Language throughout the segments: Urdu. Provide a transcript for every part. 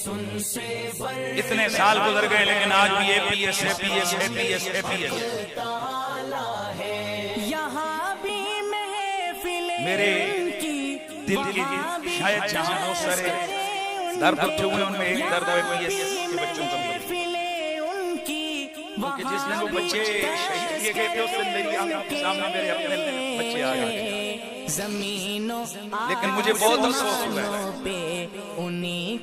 اتنے سال گزر گئے لیکن آج بھی A P S A P S A P S A P S. میرے دل کی شاید جہاں سرے درد اٹھے ہوئے ان میں ایک درد اے پی ایس کے بچوں کا بھی. کیونکہ جس دن وہ بچے شہید کیے گئے تھے اس دن میری آنکھوں کے سامنے میرے اپنے بچے آ گئے. لیکن مجھے بہت افسوس ہوا ہے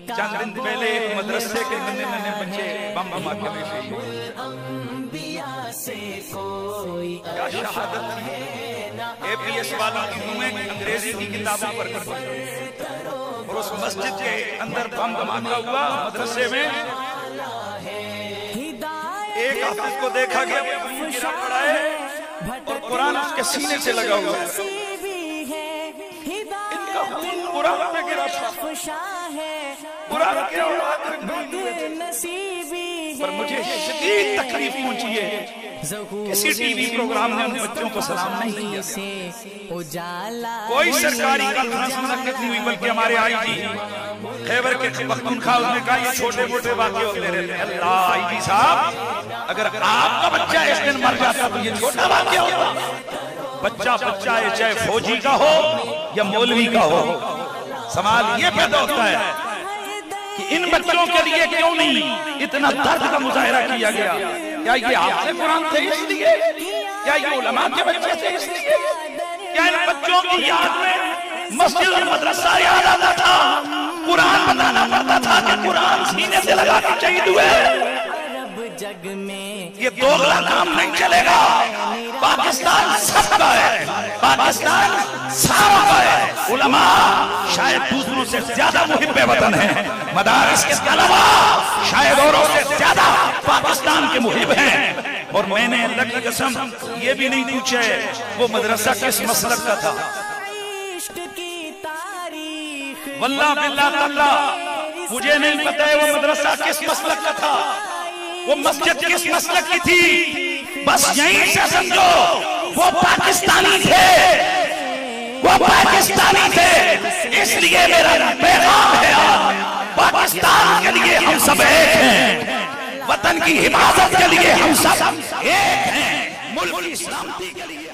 چند دن پہلے مدرسے کے ننے ننے بچے بم بم آکے میں شہید ہوئے. کیا شہادت تھی. اے پی ایس والوں کی منہیں انگریزی کی کتابوں پر کرتے اور اس مسجد کے اندر بم دھماکہ ہوا مدرسے میں. ایک حافظ کو دیکھا گیا گرا پڑا ہے اور قرآن اس کے سینے سے لگا ہوا ہے. ان کا خون قرآن پہ گرا تھا. قرآن کے اولاد پر مجھے شدید تکلیف پہنچی ہے. کسی ٹی وی پروگرام نے ان بچوں کو سلام نہیں کیا. کوئی سرکاری کانفرنس منعقد نہیں ہوئی بلکہ ہمارے آئی جی خیبر کے پختونخوا نے کہا یہ چھوٹے موٹے واقعے ہوتے رہتے ہیں. اللہ آئی جی صاحب اگر آپ کا بچہ اس دن مر جاتا تو یہ چھوٹا واقعہ ہوتا. بچہ بچہ ہے چاہے فوجی کا ہو یا مولوی کا ہو. سوال یہ پیدا ہوتا ہے کہ ان بچوں کے لیے کیوں نہیں اتنا درد کا مظاہرہ کیا گیا. کیا یہ آپ سے قرآن تھے اس لیے؟ کیا یہ علماء کے بچے تھے اس لیے؟ کیا ان بچوں کی یاد میں مسجد اور مدرسہ یاد آتا تھا؟ قرآن بتانا پڑتا تھا کہ قرآن سینے سے لگا کے شہید ہوئے. یہ دوغلا کام نہیں چلے گا. پاکستان سب کا ہے. پاکستان سارا کا ہے. علماء شاید دوسروں سے زیادہ محب وطن ہیں. مدارس کے علاوہ شاید اوروں سے زیادہ پاکستان کے محب ہیں. اور میں نے اللہ کی قسم یہ بھی نہیں پوچھا ہے وہ مدرسہ کس مسلک کا تھا. واللہ باللہ تعالی مجھے نہیں پتا ہے وہ مدرسہ کس مسلک کا تھا. وہ مسجد کس مسلک کی تھی. بس یہیں سے سمجھو وہ پاکستانی تھے. وہ پاکستانی تھے. اس لیے میرا پیغام ہے پاکستان کے لیے ہم سب ایک ہیں. وطن کی حفاظت کے لیے ہم سب ایک ہیں. ملک کی سلامتی کے لیے